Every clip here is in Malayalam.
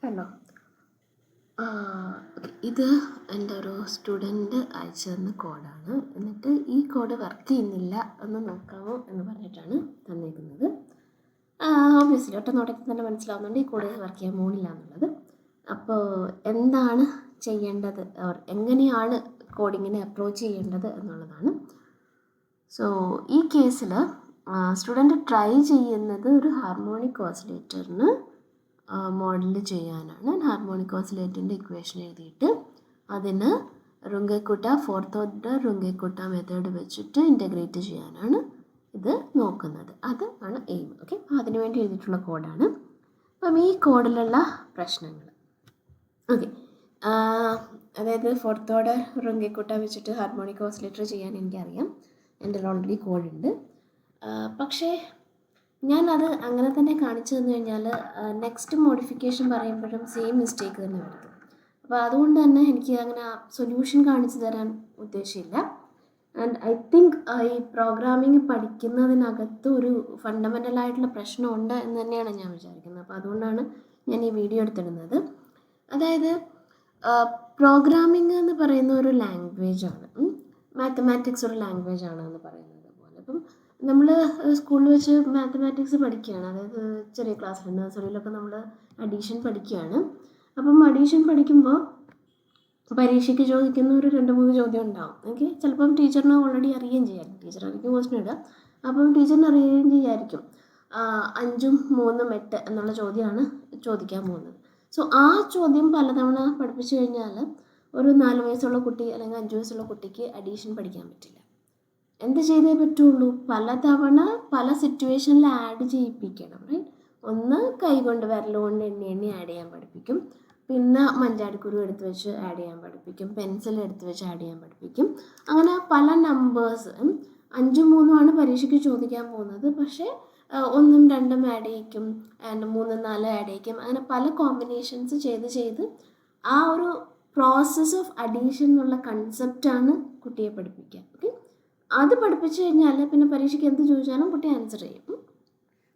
ഹലോ. ഇത് എൻ്റെ ഒരു സ്റ്റുഡൻറ്റ് അയച്ചു തന്ന കോഡാണ്. എന്നിട്ട് ഈ കോഡ് വർക്ക് ചെയ്യുന്നില്ല എന്ന് നോക്കാമോ എന്ന് പറഞ്ഞിട്ടാണ് തന്നിരിക്കുന്നത്. ഓബ്വിയസ്ലി ഒറ്റ നോട്ടത്തിൽ തന്നെ മനസ്സിലാവുന്നുണ്ട് ഈ കോഡ് വർക്ക് ചെയ്യാൻ പോകുന്നില്ല എന്നുള്ളത്. അപ്പോൾ എന്താണ് ചെയ്യേണ്ടത്, എങ്ങനെയാണ് കോഡിങ്ങിനെ അപ്രോച്ച് ചെയ്യേണ്ടത് എന്നുള്ളതാണ്. സോ ഈ കേസിൽ സ്റ്റുഡൻറ്റ് ട്രൈ ചെയ്യുന്നത് ഒരു ഹാർമോണിക് ഓസിലേറ്ററിന് മോഡൽ ചെയ്യാനാണ്. ഹാർമോണിക് ഓസിലേറ്ററിൻ്റെ ഇക്വേഷൻ എഴുതിയിട്ട് അതിന് റുങ്കക്കുട്ട ഫോർത്ത് ഓർഡർ റുങ്കക്കുട്ട മെത്തേഡ് വെച്ചിട്ട് ഇൻ്റഗ്രേറ്റ് ചെയ്യാനാണ് ഇത് നോക്കുന്നത്. അത് ആണ് എയിം. ഓക്കെ, അതിനു വേണ്ടി എഴുതിയിട്ടുള്ള കോഡാണ്. അപ്പം ഈ കോഡിലുള്ള പ്രശ്നങ്ങൾ ഓക്കെ, അതായത് ഫോർത്ത് ഓർഡർ റുങ്കക്കുട്ട വെച്ചിട്ട് ഹാർമോണിക് ഓസിലേറ്റർ ചെയ്യാൻ എനിക്കറിയാം. എൻ്റെ ഓൾറെഡി കോഡുണ്ട്. പക്ഷേ ഞാനത് അങ്ങനെ തന്നെ കാണിച്ചു തന്നു കഴിഞ്ഞാൽ നെക്സ്റ്റ് മോഡിഫിക്കേഷൻ പറയുമ്പോഴും സെയിം മിസ്റ്റേക്ക് തന്നെ വരുത്തും. അപ്പോൾ അതുകൊണ്ട് തന്നെ എനിക്ക് അങ്ങനെ സൊല്യൂഷൻ കാണിച്ചു തരാൻ ഉദ്ദേശമില്ല. ആൻഡ് ഐ തിങ്ക് ഈ പ്രോഗ്രാമിംഗ് പഠിക്കുന്നതിനകത്ത് ഒരു ഫണ്ടമെൻ്റലായിട്ടുള്ള പ്രശ്നമുണ്ട് എന്ന് തന്നെയാണ് ഞാൻ വിചാരിക്കുന്നത്. അപ്പോൾ അതുകൊണ്ടാണ് ഞാൻ ഈ വീഡിയോ എടുത്തിടുന്നത്. അതായത് പ്രോഗ്രാമിംഗ് എന്ന് പറയുന്ന ഒരു ലാംഗ്വേജാണ്, മാത്തമാറ്റിക്സ് ഒരു ലാംഗ്വേജാണ് എന്ന് പറയുന്നത് പോലെ. അപ്പം നമ്മൾ സ്കൂളിൽ വെച്ച് മാത്തമാറ്റിക്സ് പഠിക്കുകയാണ്, അതായത് ചെറിയ ക്ലാസ്സിൽ നഴ്സറിയിലൊക്കെ നമ്മൾ അഡീഷൻ പഠിക്കുകയാണ്. അപ്പം അഡീഷൻ പഠിക്കുമ്പോൾ പരീക്ഷയ്ക്ക് ചോദിക്കുന്ന ഒരു 2-3 ചോദ്യം ഉണ്ടാവും. ഓക്കെ, ചിലപ്പം ടീച്ചറിന് ഓൾറെഡി അറിയുകയും ചെയ്യാമായിരിക്കും. ടീച്ചറായിരിക്കും ക്വസ്റ്റ്യൻ ഇടുക. അപ്പം ടീച്ചറിന് അറിയുകയും ചെയ്യായിരിക്കും 5ഉം 3ഉം 8 എന്നുള്ള ചോദ്യമാണ് ചോദിക്കാൻ പോകുന്നത്. സോ ആ ചോദ്യം പലതവണ പഠിപ്പിച്ചു കഴിഞ്ഞാൽ ഒരു 4 വയസ്സുള്ള കുട്ടി അല്ലെങ്കിൽ 5 വയസ്സുള്ള കുട്ടിക്ക് അഡീഷൻ പഠിക്കാൻ പറ്റില്ല. എന്ത് ചെയ്തേ പറ്റുള്ളൂ, പലതവണ പല സിറ്റുവേഷനിൽ ആഡ് ചെയ്യിപ്പിക്കണം. റൈറ്റ്, ഒന്ന് കൈകൊണ്ട് വിരലുകൊണ്ട് എണ്ണി ആഡ് ചെയ്യാൻ പഠിപ്പിക്കും, പിന്നെ മഞ്ചാടിക്കുരു എടുത്ത് വെച്ച് ആഡ് ചെയ്യാൻ പഠിപ്പിക്കും, പെൻസിൽ എടുത്ത് വെച്ച് ആഡ് ചെയ്യാൻ പഠിപ്പിക്കും. അങ്ങനെ പല നമ്പേഴ്സ് 5ഉം 3ഉമാണ് പരീക്ഷയ്ക്ക് ചോദിക്കാൻ പോകുന്നത്. പക്ഷേ 1ഉം 2ഉം ആഡ് ചെയ്യിക്കും, ആൻഡ് 3ഉം 4ഉം ആഡ് ചെയ്യിക്കും. അങ്ങനെ പല കോമ്പിനേഷൻസ് ചെയ്ത് ആ ഒരു പ്രോസസ്സ് ഓഫ് അഡീഷൻ എന്നുള്ള കൺസെപ്റ്റാണ് കുട്ടിയെ പഠിപ്പിക്കുക. ഓക്കെ, അത് പഠിപ്പിച്ചു കഴിഞ്ഞാൽ പിന്നെ പരീക്ഷയ്ക്ക് എന്ത് ചോദിച്ചാലും കുട്ടി ആൻസർ ചെയ്യും.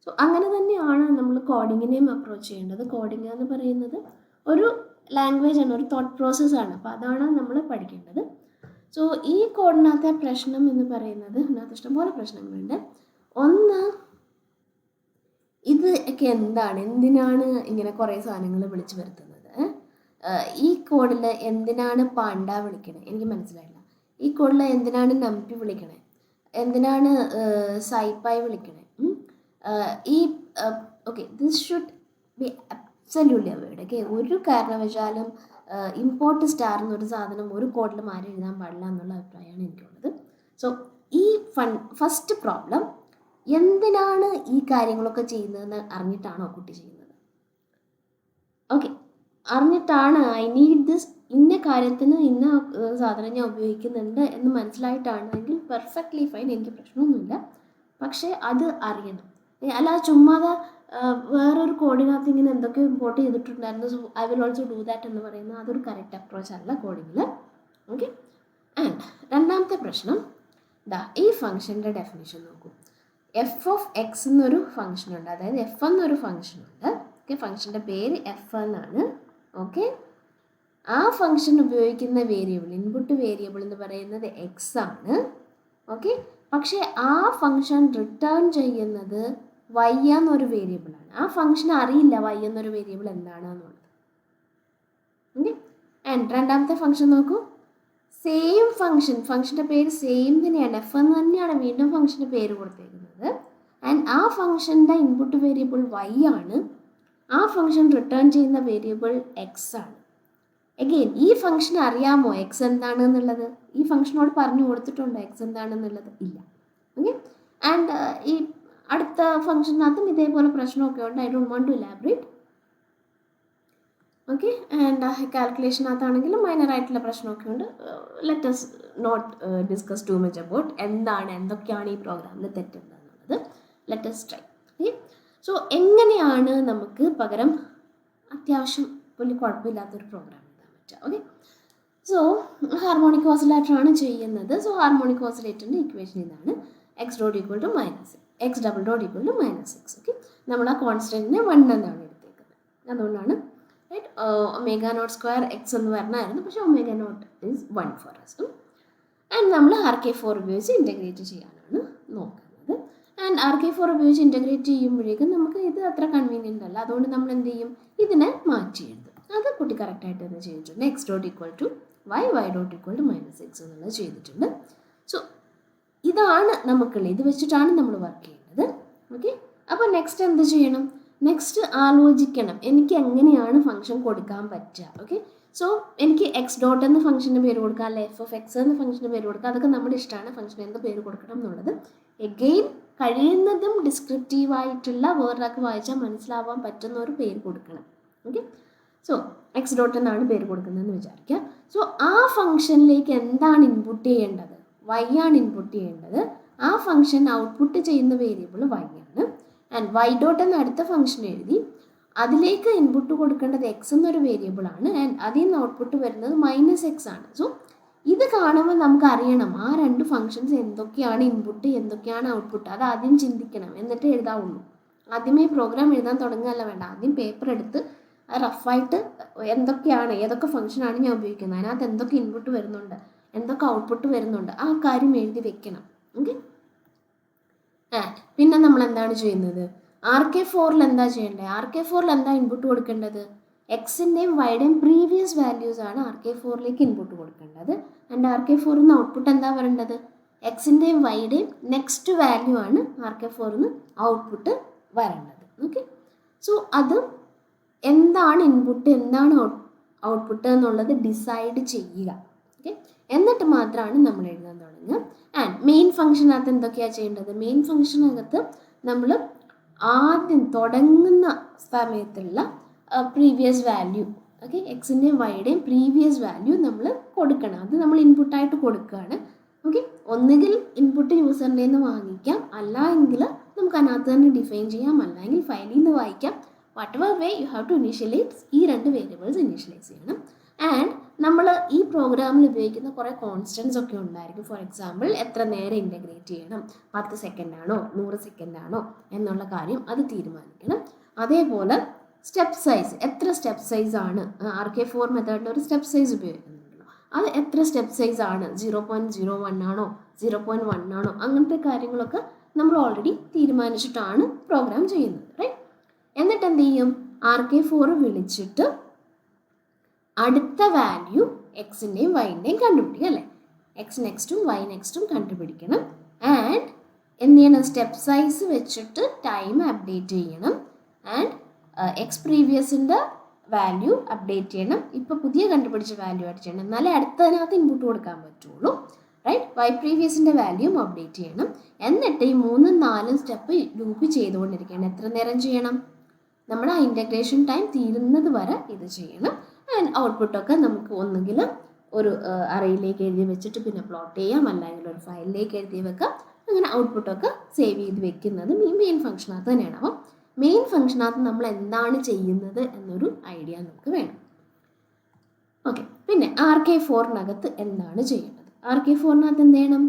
സോ അങ്ങനെ തന്നെയാണ് നമ്മൾ കോഡിങ്ങിനെയും അപ്രോച്ച് ചെയ്യേണ്ടത്. കോഡിങ് എന്ന് പറയുന്നത് ഒരു ലാംഗ്വേജാണ്, ഒരു തോട്ട് പ്രോസസ്സാണ്. അപ്പോൾ അതാണ് നമ്മൾ പഠിക്കേണ്ടത്. സോ ഈ കോഡിനകത്തെ പ്രശ്നം എന്ന് പറയുന്നത്, അതിനകത്ത് ഇഷ്ടംപോലെ പ്രശ്നങ്ങളുണ്ട്. ഒന്ന്, ഇത് ഒക്കെ എന്തിനാണ് ഇങ്ങനെ കുറേ സാധനങ്ങൾ വിളിച്ചു വരുത്തുന്നത്? ഈ കോഡിൽ എന്തിനാണ് പാണ്ട വിളിക്കണേ? എനിക്ക് മനസ്സിലായില്ല. ഈ കോഡിൽ എന്തിനാണ് നമ്പി വിളിക്കണേ? എന്തിനാണ് സൈപ്പായി വിളിക്കണേ? ഈ okay, this should be absolutely avoid. Okay, ഒരു കാരണവശാലും ഇമ്പോർട്ട് സ്റ്റാർ എന്നൊരു സാധനം ഒരു കോഡിൽ മാറി എഴുതാൻ പാടില്ല എന്നുള്ള അഭിപ്രായമാണ് എനിക്കുള്ളത്. സോ ഈ ഫസ്റ്റ് പ്രോബ്ലം, എന്തിനാണ് ഈ കാര്യങ്ങളൊക്കെ ചെയ്യുന്നതെന്ന് അറിഞ്ഞിട്ടാണോ കുട്ടി ചെയ്യുന്നത്? ഓക്കെ, അറിഞ്ഞിട്ടാണ് ഐ നീഡ് ദിസ്, ഇന്ന കാര്യത്തിന് ഇന്ന സാധനം ഞാൻ ഉപയോഗിക്കുന്നുണ്ട് എന്ന് മനസ്സിലായിട്ടാണെങ്കിൽ പെർഫെക്റ്റ്ലി ഫൈൻ, എനിക്ക് പ്രശ്നമൊന്നുമില്ല. പക്ഷേ അത് അറിയണം. അല്ലാതെ ചുമ്മാതെ വേറൊരു കോഡിനകത്ത് ഇങ്ങനെ എന്തൊക്കെ ഇമ്പോർട്ട് ചെയ്തിട്ടുണ്ടായിരുന്നു, so I will also do that എന്ന് പറയുന്നത് അതൊരു കറക്റ്റ് അപ്രോച്ച് അല്ല കോഡിങ്ങിൽ. ഓക്കെ, ആൻഡ് രണ്ടാമത്തെ പ്രശ്നം, ഈ ഫംഗ്ഷൻ്റെ ഡെഫിനിഷൻ നോക്കൂ. എഫ് ഓഫ് എക്സ് എന്നൊരു ഫംഗ്ഷനുണ്ട്, അതായത് എഫ് എന്നൊരു ഫംഗ്ഷനുണ്ട്. ഓക്കെ, ഫംഗ്ഷൻ്റെ പേര് എഫ് എന്നാണ്. ഓക്കെ, ആ ഫംഗ്ഷൻ ഉപയോഗിക്കുന്ന വേരിയബിൾ, ഇൻപുട്ട് വേരിയബിൾ എന്ന് പറയുന്നത് എക്സ് ആണ്. ഓക്കെ, പക്ഷേ ആ ഫംഗ്ഷൻ റിട്ടേൺ ചെയ്യുന്നത് വൈ എന്നൊരു വേരിയബിളാണ്. ആ ഫംഗ്ഷൻ അറിയില്ല വൈ എന്നൊരു വേരിയബിൾ എന്താണെന്നുള്ളത്. ഓക്കെ, ആൻഡ് രണ്ടാമത്തെ ഫംഗ്ഷൻ നോക്കൂ. സെയിം ഫംഗ്ഷൻ്റെ പേര് സെയിം തന്നെയാണ്, എഫ് എന്ന് തന്നെയാണ് വീണ്ടും ഫംഗ്ഷൻ്റെ പേര് കൊടുത്തേക്കുന്നത്. ആൻഡ് ആ ഫംഗ്ഷൻ്റെ ഇൻപുട്ട് വേരിയബിൾ വൈ ആണ്. ആ ഫംഗ്ഷൻ റിട്ടേൺ ചെയ്യുന്ന വേരിയബിൾ എക്സ് ആണ്. എഗെയിൻ, ഈ ഫംഗ്ഷൻ അറിയാമോ എക്സ് എന്താണെന്നുള്ളത്? ഈ ഫംഗ്ഷനോട് പറഞ്ഞു കൊടുത്തിട്ടുണ്ടോ എക്സ് എന്താണെന്നുള്ളത്? ഇല്ല. ഓക്കെ, ആൻഡ് ഈ അടുത്ത ഫംഗ്ഷനകത്തും ഇതേപോലെ പ്രശ്നമൊക്കെ ഉണ്ട്. I don't want to elaborate. Okay, and കാൽക്കുലേഷനകത്താണെങ്കിലും മൈനറായിട്ടുള്ള പ്രശ്നമൊക്കെ ഉണ്ട്. Let us not discuss too much about എന്തൊക്കെയാണ് ഈ പ്രോഗ്രാമിൽ തെറ്റുണ്ടെന്നുള്ളത്. Let us try. Okay, so എങ്ങനെയാണ് നമുക്ക് പകരം അത്യാവശ്യം വലിയ കുഴപ്പമില്ലാത്തൊരു പ്രോഗ്രാം എഴുതാൻ പറ്റുക? ഓക്കെ, സോ ഹാർമോണിക് ഓസിലേറ്ററാണ് ചെയ്യുന്നത്. സോ ഹാർമോണിക് ഓസിലേറ്ററിൻ്റെ ഇക്വേഷൻ ഇതാണ്: x dot equal to -6, x double dot equal to -6. Okay, നമ്മൾ ആ കോൺസ്റ്റൻറ്റിനെ 1 എന്നാണ് എടുത്തേക്കുന്നത്. അതുകൊണ്ടാണ് right. Omega naught square x എന്ന് പറഞ്ഞായിരുന്നു, പക്ഷേ omega naught is 1 for s. And നമ്മൾ RK4 ഉപയോഗിച്ച് ഇൻ്റഗ്രേറ്റ് ചെയ്യാനാണ് നോക്കുന്നത്. ആൻഡ് RK4 ഉപയോഗിച്ച് ഇൻ്റഗ്രേറ്റ് ചെയ്യുമ്പോഴേക്കും നമുക്ക് ഇത് അത്ര കൺവീനിയൻ്റ് അല്ല. അതുകൊണ്ട് നമ്മൾ എന്ത് ചെയ്യും, ഇതിനെ മാറ്റി എഴുതും. അത് കുട്ടി കറക്റ്റായിട്ട് തന്നെ ചെയ്തിട്ടുണ്ട്. X dot equal to y, y dot equal to -x എന്നുള്ളത് ചെയ്തിട്ടുണ്ട്. സോ ഇതാണ് നമുക്കുള്ളത്, ഇത് വെച്ചിട്ടാണ് നമ്മൾ വർക്ക് ചെയ്യുന്നത്. ഓക്കെ, അപ്പോൾ നെക്സ്റ്റ് എന്ത് ചെയ്യണം, നെക്സ്റ്റ് ആലോചിക്കണം എനിക്ക് എങ്ങനെയാണ് ഫംഗ്ഷൻ കൊടുക്കാൻ പറ്റുക. ഓക്കെ, സോ എനിക്ക് എക്സ് ഡോട്ട് എന്ന ഫംഗ്ഷൻ്റെ പേര് കൊടുക്കുക, അല്ലെ f(x) എന്ന ഫംഗ്ഷൻ്റെ പേര് കൊടുക്കുക, അതൊക്കെ നമ്മുടെ ഇഷ്ടമാണ്. ഫംഗ്ഷൻ എന്ത് പേര് കൊടുക്കണം എന്നുള്ളത് എഗെയിൻ കഴിയുന്നതും ഡിസ്ക്രിപ്റ്റീവായിട്ടുള്ള വേറൊരാൾക്ക് വായിച്ചാൽ മനസ്സിലാവാൻ പറ്റുന്ന ഒരു പേര് കൊടുക്കണം. ഓക്കെ, സോ എക്സ് ഡോട്ട് എന്നാണ് പേര് കൊടുക്കുന്നതെന്ന് വിചാരിക്കുക. സോ ആ ഫംഗ്ഷനിലേക്ക് എന്താണ് ഇൻപുട്ട് ചെയ്യേണ്ടത്, y ആണ് ഇൻപുട്ട് ചെയ്യേണ്ടത്. ആ ഫംഗ്ഷൻ ഔട്ട്പുട്ട് ചെയ്യുന്ന വേരിയബിൾ y ആണ്. ആൻഡ് y ഡോട്ട് എന്ന അടുത്ത ഫംഗ്ഷൻ എഴുതി അതിലേക്ക് ഇൻപുട്ട് കൊടുക്കേണ്ടത് x എന്നൊരു വേരിയബിൾ ആണ്. ആൻഡ് അതിൽ നിന്ന് ഔട്ട്പുട്ട് വരുന്നത് -x ആണ്. സോ ഇത് കാണുമ്പോൾ നമുക്ക് അറിയണം ആ രണ്ട് ഫംഗ്ഷൻസ് എന്തൊക്കെയാണ് ഇൻപുട്ട്, എന്തൊക്കെയാണ് ഔട്ട്പുട്ട്. അത് ആദ്യം ചിന്തിക്കണം, എന്നിട്ട് എഴുതാവുള്ളൂ. ആദ്യമേ പ്രോഗ്രാം എഴുതാൻ തുടങ്ങുകയല്ല വേണ്ട. ആദ്യം പേപ്പർ എടുത്ത് റഫായിട്ട് എന്തൊക്കെയാണ്, ഏതൊക്കെ ഫംഗ്ഷനാണ് ഞാൻ ഉപയോഗിക്കുന്നത്, അതിനകത്ത് എന്തൊക്കെ ഇൻപുട്ട് വരുന്നുണ്ട്, എന്തൊക്കെ ഔട്ട്പുട്ട് വരുന്നുണ്ട്, ആ കാര്യം എഴുതി വെക്കണം. ഓക്കെ, പിന്നെ നമ്മൾ എന്താണ് ചെയ്യുന്നത്, RK4 എന്താ ചെയ്യേണ്ടത്, RK4 എന്താ ഇൻപുട്ട് കൊടുക്കേണ്ടത്, എക്സിൻ്റെയും വൈയുടെയും പ്രീവിയസ് വാല്യൂസ് ആണ് RK4 ഇൻപുട്ട് കൊടുക്കേണ്ടത്. ആൻഡ് RK4 ഔട്ട്പുട്ട് എന്താ വരേണ്ടത്, എക്സിൻ്റെയും വൈയുടെയും നെക്സ്റ്റ് വാല്യൂ ആണ് RK4 ഔട്ട്പുട്ട് വരേണ്ടത്. ഓക്കെ, സോ അത് എന്താണ് ഇൻപുട്ട്, എന്താണ് ഔട്ട്പുട്ട് എന്നുള്ളത് ഡിസൈഡ് ചെയ്യുക. ഓക്കെ, എന്നിട്ട് മാത്രമാണ് നമ്മൾ എഴുതാൻ തുടങ്ങുക. ആൻഡ് മെയിൻ ഫംഗ്ഷനകത്ത് എന്തൊക്കെയാണ് ചെയ്യേണ്ടത്, മെയിൻ ഫംഗ്ഷനകത്ത് നമ്മൾ ആദ്യം തുടങ്ങുന്ന സമയത്തുള്ള പ്രീവിയസ് വാല്യൂ, ഓക്കെ, എക്സിൻ്റെയും വൈയുടെയും പ്രീവിയസ് വാല്യൂ നമ്മൾ കൊടുക്കണം. അത് നമ്മൾ ഇൻപുട്ടായിട്ട് കൊടുക്കുകയാണ്. ഓക്കെ, ഒന്നുകിൽ ഇൻപുട്ട് യൂസറിൻ്റെ നിന്ന് വാങ്ങിക്കാം, അല്ല എങ്കിൽ നമുക്ക് അതിനകത്ത് തന്നെ ഡിഫൈൻ ചെയ്യാം, അല്ലെങ്കിൽ ഫയലിൽ നിന്ന് വായിക്കാം. whatever way you have to initialize ഈ രണ്ട് വേരിയബിൾസ് ഇനീഷ്യലൈസ് ചെയ്യണം. ആൻഡ് നമ്മൾ ഈ പ്രോഗ്രാമിൽ ഉപയോഗിക്കുന്ന കുറേ കോൺസ്റ്റൻസ് ഒക്കെ ഉണ്ടായിരിക്കും. ഫോർ എക്സാമ്പിൾ എത്ര നേരം ഇൻ്റഗ്രേറ്റ് ചെയ്യണം, 10 സെക്കൻഡാണോ 100 സെക്കൻഡാണോ എന്നുള്ള കാര്യം അത് തീരുമാനിക്കണം. അതേപോലെ സ്റ്റെപ്പ് സൈസ്, എത്ര സ്റ്റെപ്പ് സൈസ് ആണ്, RK4 മെത്തേഡിൽ ഒരു സ്റ്റെപ്പ് സൈസ് ഉപയോഗിക്കുന്നുണ്ടല്ലോ, അത് എത്ര സ്റ്റെപ്പ് സൈസ് ആണ്, 0.01 ആണോ 0.1 ആണോ, അങ്ങനത്തെ കാര്യങ്ങളൊക്കെ നമ്മൾ ഓൾറെഡി തീരുമാനിച്ചിട്ടാണ് പ്രോഗ്രാം ചെയ്യുന്നത്. റൈറ്റ്. എന്നിട്ട് എന്ത് ചെയ്യും, RK4 വിളിച്ചിട്ട് അടുത്ത വാല്യൂ എക്സിൻ്റെയും വൈൻ്റെയും കണ്ടുപിടിക്കുക, അല്ലേ, എക്സ് നെക്സ്റ്റും വൈ നെക്സ്റ്റും കണ്ടുപിടിക്കണം. ആൻഡ് എന്ത് ചെയ്യണം, സ്റ്റെപ്പ് സൈസ് വെച്ചിട്ട് ടൈം അപ്ഡേറ്റ് ചെയ്യണം. ആൻഡ് എക്സ് പ്രീവിയസിൻ്റെ വാല്യൂ അപ്ഡേറ്റ് ചെയ്യണം, ഇപ്പോൾ പുതിയ കണ്ടുപിടിച്ച വാല്യൂ ആഡ് ചെയ്യണം, എന്നാലേ അടുത്തതിനകത്ത് ഇൻപുട്ട് കൊടുക്കാൻ പറ്റുള്ളൂ. റൈറ്റ്. വൈ പ്രീവിയസിൻ്റെ വാല്യൂം അപ്ഡേറ്റ് ചെയ്യണം. എന്നിട്ട് ഈ 3ഉം 4ഉം സ്റ്റെപ്പ് ലൂപ്പ് ചെയ്തുകൊണ്ടിരിക്കണം. എത്ര നേരം ചെയ്യണം, നമ്മുടെ ആ ഇൻ്റഗ്രേഷൻ ടൈം തീരുന്നത് വരെ ഇത് ചെയ്യണം. ആൻഡ് ഔട്ട്പുട്ടൊക്കെ നമുക്ക് ഒന്നുകിൽ ഒരു അറയിലേക്ക് എഴുതി വെച്ചിട്ട് പിന്നെ പ്ലോട്ട് ചെയ്യാം, അല്ലെങ്കിൽ ഒരു ഫയലിലേക്ക് എഴുതി വെക്കാം. അങ്ങനെ ഔട്ട്പുട്ടൊക്കെ സേവ് ചെയ്ത് വെക്കുന്നത് ഈ മെയിൻ ഫംഗ്ഷനകത്ത് തന്നെയാണ്. അപ്പം മെയിൻ ഫംഗ്ഷനകത്ത് നമ്മൾ എന്താണ് ചെയ്യുന്നത് എന്നൊരു ഐഡിയ നമുക്ക് വേണം. ഓക്കെ, പിന്നെ RK4 എന്താണ് ചെയ്യേണ്ടത്, RK4 എന്ത് ചെയ്യണം,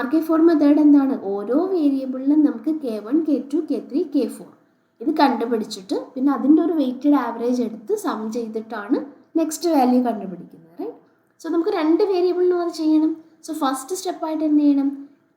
RK4 മെത്തേഡ് എന്താണ്, ഓരോ വേരിയബിളിലും നമുക്ക് K1 K2 K3 K4 ഇത് കണ്ടുപിടിച്ചിട്ട് പിന്നെ അതിൻ്റെ ഒരു വെയ്റ്റഡ് ആവറേജ് എടുത്ത് സം ചെയ്തിട്ടാണ് നെക്സ്റ്റ് വാല്യൂ കണ്ടുപിടിക്കുന്നത്. റൈറ്റ്. സോ നമുക്ക് രണ്ട് വേരിയബിളിനും അത് ചെയ്യണം. സോ ഫസ്റ്റ് സ്റ്റെപ്പായിട്ട് എന്ത് ചെയ്യണം,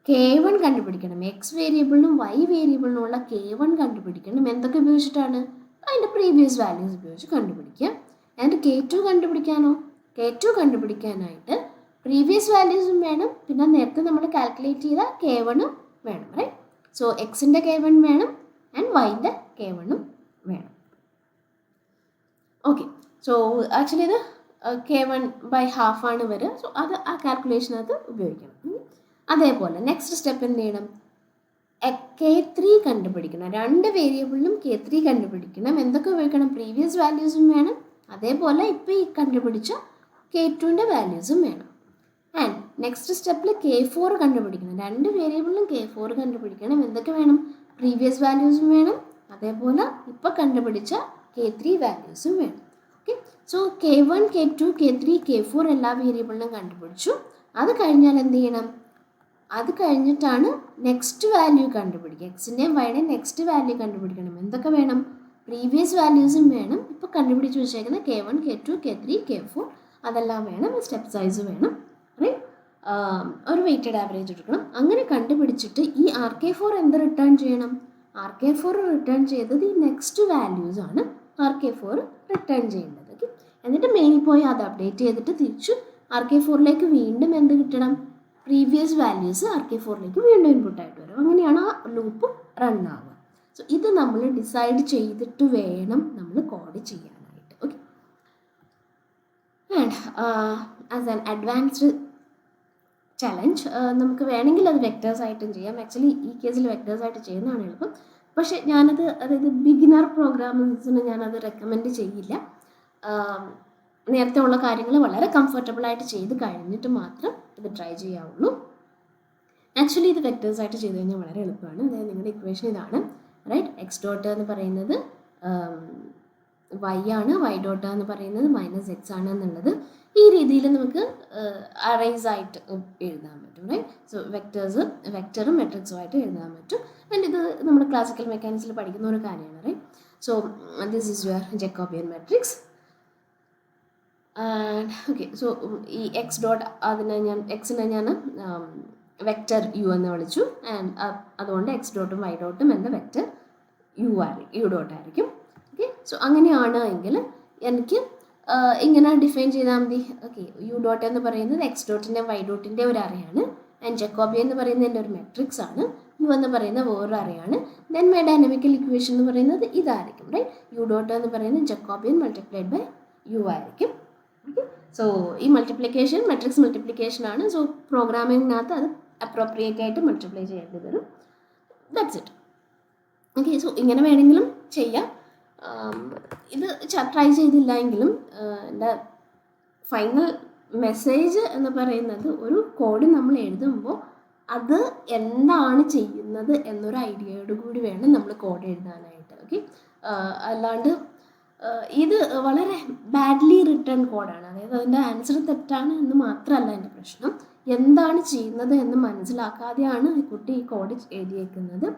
K1 കണ്ടുപിടിക്കണം, എക്സ് വേരിയബിളിനും വൈ വേരിയബിളിനുമുള്ള K1 കണ്ടുപിടിക്കണം. എന്തൊക്കെ ഉപയോഗിച്ചിട്ടാണ്, അതിൻ്റെ പ്രീവിയസ് വാല്യൂസ് ഉപയോഗിച്ച് കണ്ടുപിടിക്കുക. എന്നിട്ട് K2 കണ്ടുപിടിക്കാനോ, K2 കണ്ടുപിടിക്കാനായിട്ട് പ്രീവിയസ് വാല്യൂസും വേണം, പിന്നെ നേരത്തെ നമ്മൾ കാൽക്കുലേറ്റ് ചെയ്ത K1 വേണം. റൈറ്റ്. സോ എക്സിൻ്റെ K1 വേണം ആൻഡ് വൈൻ്റെ K1 വേണം. ഓക്കെ, സോ ആക്ച്വലി ഇത് K1/2 ആണ് വരിക. സോ അത് ആ കാൽക്കുലേഷനകത്ത് ഉപയോഗിക്കണം. അതേപോലെ നെക്സ്റ്റ് സ്റ്റെപ്പ് എന്ത് ചെയ്യണം, K3 കണ്ടുപിടിക്കണം. രണ്ട് വേരിയബിളിലും K3 കണ്ടുപിടിക്കണം. എന്തൊക്കെ ഉപയോഗിക്കണം, പ്രീവിയസ് വാല്യൂസും വേണം, അതേപോലെ ഇപ്പോൾ ഈ കണ്ടുപിടിച്ച K2ൻ്റെ വാല്യൂസും വേണം. ആൻഡ് നെക്സ്റ്റ് സ്റ്റെപ്പിൽ K4 കണ്ടുപിടിക്കണം. രണ്ട് വേരിയബിളിലും K4 കണ്ടുപിടിക്കണം. എന്തൊക്കെ വേണം, പ്രീവിയസ് വാല്യൂസും വേണം, അതേപോലെ ഇപ്പോൾ കണ്ടുപിടിച്ച K3 വാല്യൂസും വേണം. Okay, so K1 K2 K3 K4 എല്ലാ വേരിയബിളിനും കണ്ടുപിടിച്ചു. അത് കഴിഞ്ഞാൽ എന്ത് ചെയ്യണം, അത് കഴിഞ്ഞിട്ടാണ് നെക്സ്റ്റ് വാല്യൂ കണ്ടുപിടിക്കുക. എക്സിൻ്റെയും വൈയുടെയും നെക്സ്റ്റ് വാല്യൂ കണ്ടുപിടിക്കണം. എന്തൊക്കെ വേണം, പ്രീവിയസ് വാല്യൂസും വേണം, ഇപ്പോൾ കണ്ടുപിടിച്ച് വെച്ചേക്കുന്ന K1, K2, K3, K4 അതെല്ലാം വേണം, സ്റ്റെപ്പ് സൈസ് വേണം, റൈറ്റ്. ഒരു വെയ്റ്റഡ് ആവറേജ് എടുക്കണം. അങ്ങനെ കണ്ടുപിടിച്ചിട്ട് ഈ RK4 എന്ത് റിട്ടേൺ ചെയ്യണം? RK4 റിട്ടേൺ ചെയ്തത് ഈ നെക്സ്റ്റ് വാല്യൂസ് ആണ് RK4 റിട്ടേൺ ചെയ്യേണ്ടത്. ഓക്കെ, എന്നിട്ട് മെയിനിൽ പോയി അത് അപ്ഡേറ്റ് ചെയ്തിട്ട് തിരിച്ചു RK4ലേക്ക് വീണ്ടും എന്ത് കിട്ടണം? പ്രീവിയസ് വാല്യൂസ് RK4ലേക്ക് വീണ്ടും ഇൻപുട്ടായിട്ട് വരും. അങ്ങനെയാണ് ആ ലൂപ്പ് റൺ ആവുക. സോ ഇത് നമ്മൾ ഡിസൈഡ് ചെയ്തിട്ട് വേണം നമ്മൾ കോഡ് ചെയ്യാനായിട്ട്. Okay, and as an advanced challenge നമുക്ക് വേണമെങ്കിൽ അത് വെക്ടേഴ്സായിട്ടും ചെയ്യാം. ആക്ച്വലി ഈ കേസിൽ വെക്ടേഴ്സായിട്ട് ചെയ്യുന്നതാണ് എളുപ്പം. പക്ഷേ ഞാനത്, അതായത് ബിഗിനർ പ്രോഗ്രാമേഴ്സിന് ഞാനത് റെക്കമെൻഡ് ചെയ്യില്ല. നേരത്തെ ഉള്ള കാര്യങ്ങൾ വളരെ കംഫർട്ടബിളായിട്ട് ചെയ്ത് കഴിഞ്ഞിട്ട് മാത്രം ഇത് ട്രൈ ചെയ്യാവുള്ളൂ. ആക്ച്വലി ഇത് വെക്ടേഴ്സായിട്ട് ചെയ്ത് കഴിഞ്ഞാൽ വളരെ എളുപ്പമാണ്. അതായത് നിങ്ങളുടെ ഇക്വേഷൻ ഇതാണ്, റൈറ്റ്. എക്സ് ഡോട്ട് എന്ന് പറയുന്നത് y ആണ്, y ഡോട്ട് എന്ന് പറയുന്നത് -x ആണ് എന്നുള്ളത് ഈ രീതിയിൽ നമുക്ക് അറേസ് ആയിട്ട് എഴുതാൻ പറ്റും, റൈറ്റ്. സോ വെക്ടറും മെട്രിക്സും ആയിട്ട് എഴുതാൻ പറ്റും. ആൻഡ് ഇത് നമ്മൾ ക്ലാസിക്കൽ മെക്കാനിക്സിൽ പഠിക്കുന്ന ഒരു കാര്യമാണ്, right. So this is your Jacobian matrix. Okay, so ഈ എക്സ് ഡോട്ട് എക്സിനെ ഞാൻ വെക്റ്റർ യു എന്ന് വിളിച്ചു. ആൻഡ് അതുകൊണ്ട് എക്സ് ഡോട്ടും വൈ ഡോട്ടും എൻ്റെ വെക്റ്റർ യു ഡോട്ട് ആയിരിക്കും. ഓക്കെ, സോ അങ്ങനെയാണ് എങ്കിൽ എനിക്ക് ഇങ്ങനെ ഡിഫൈൻ ചെയ്താൽ മതി. ഓക്കെ, യു ഡോട്ട് എന്ന് പറയുന്നത് എക്സ് ഡോട്ടിൻ്റെ വൈ ഡോട്ടിൻ്റെ ഒരു അറയാണ്. ആൻഡ് ജക്കോബിയൻ എന്ന് പറയുന്നത് എൻ്റെ ഒരു മെട്രിക്സ് ആണ്. യു എന്ന് പറയുന്ന വേറൊരു അറയാണ്. ദെൻ മൈ ഡൈനാമിക്കൽ ഇക്വേഷൻ എന്ന് പറയുന്നത് ഇതായിരിക്കും, റൈറ്റ്. യു ഡോട്ട് എന്ന് പറയുന്നത് ജക്കോബിയൻ മൾട്ടിപ്ലൈഡ് ബൈ യു ആയിരിക്കും. ഓക്കെ, സോ ഈ മൾട്ടിപ്ലിക്കേഷൻ മെട്രിക്സ് മൾട്ടിപ്ലിക്കേഷൻ ആണ്. സോ പ്രോഗ്രാമിങ്ങിനകത്ത് അത് അപ്രോപ്രിയേറ്റ് ആയിട്ട് മൾട്ടിപ്ലൈ ചെയ്യേണ്ടി വരും. That's it. ഓക്കെ, സോ ഇങ്ങനെ വേണമെങ്കിലും ചെയ്യാം. ഇത് ട്രൈ ചെയ്തില്ല എങ്കിലും എൻ്റെ ഫൈനൽ മെസ്സേജ് എന്ന് പറയുന്നത് ഒരു കോഡ് നമ്മൾ എഴുതുമ്പോൾ അത് എന്താണ് ചെയ്യുന്നത് എന്നൊരു ഐഡിയയോട് കൂടി വേണം നമ്മൾ കോഡ് എഴുതാനായിട്ട്. ഓക്കെ, അല്ലാണ്ട് ഇത് വളരെ ബാഡ്ലി റിട്ടേൺ കോഡാണ്. അതായത് അതിൻ്റെ ആൻസർ തെറ്റാണ് എന്ന് മാത്രമല്ല എൻ്റെ പ്രശ്നം, എന്താണ് ചെയ്യുന്നത് എന്ന് മനസ്സിലാക്കാതെയാണ് ഈ കുട്ടി ഈ കോഡ് എഴുതിയേക്കുന്നത്.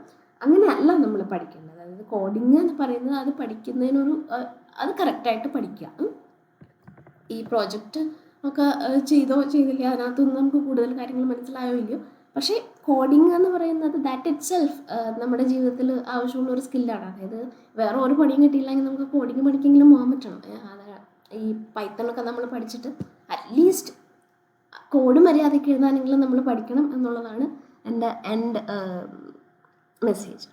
അങ്ങനെയല്ല നമ്മൾ പഠിക്കേണ്ടത്. അതായത് കോഡിങ് എന്ന് പറയുന്നത് അത് പഠിക്കുന്നതിനൊരു അത് കറക്റ്റായിട്ട് പഠിക്കുക. ഈ പ്രോജക്റ്റ് ഒക്കെ ചെയ്തോ ചെയ്തില്ല അതിനകത്തൊന്നും നമുക്ക് കൂടുതൽ കാര്യങ്ങൾ മനസ്സിലായോ ഇല്ലയോ, പക്ഷേ കോഡിങ് എന്ന് പറയുന്നത് ദാറ്റ് ഇറ്റ് സെൽഫ് നമ്മുടെ ജീവിതത്തിൽ ആവശ്യമുള്ള ഒരു സ്കില്ലാണ്. അതായത് വേറെ ഒരു പണിയും കിട്ടിയില്ലെങ്കിൽ നമുക്ക് കോഡിങ് പഠിക്കെങ്കിലും പോകാൻ പറ്റണം. ഈ പൈത്തണൊക്കെ നമ്മൾ പഠിച്ചിട്ട് അറ്റ്ലീസ്റ്റ് കോഡ് മര്യാദയ്ക്ക് എഴുതാനെങ്കിലും നമ്മൾ പഠിക്കണം എന്നുള്ളതാണ് എൻ്റെ മെസ്സേജ്.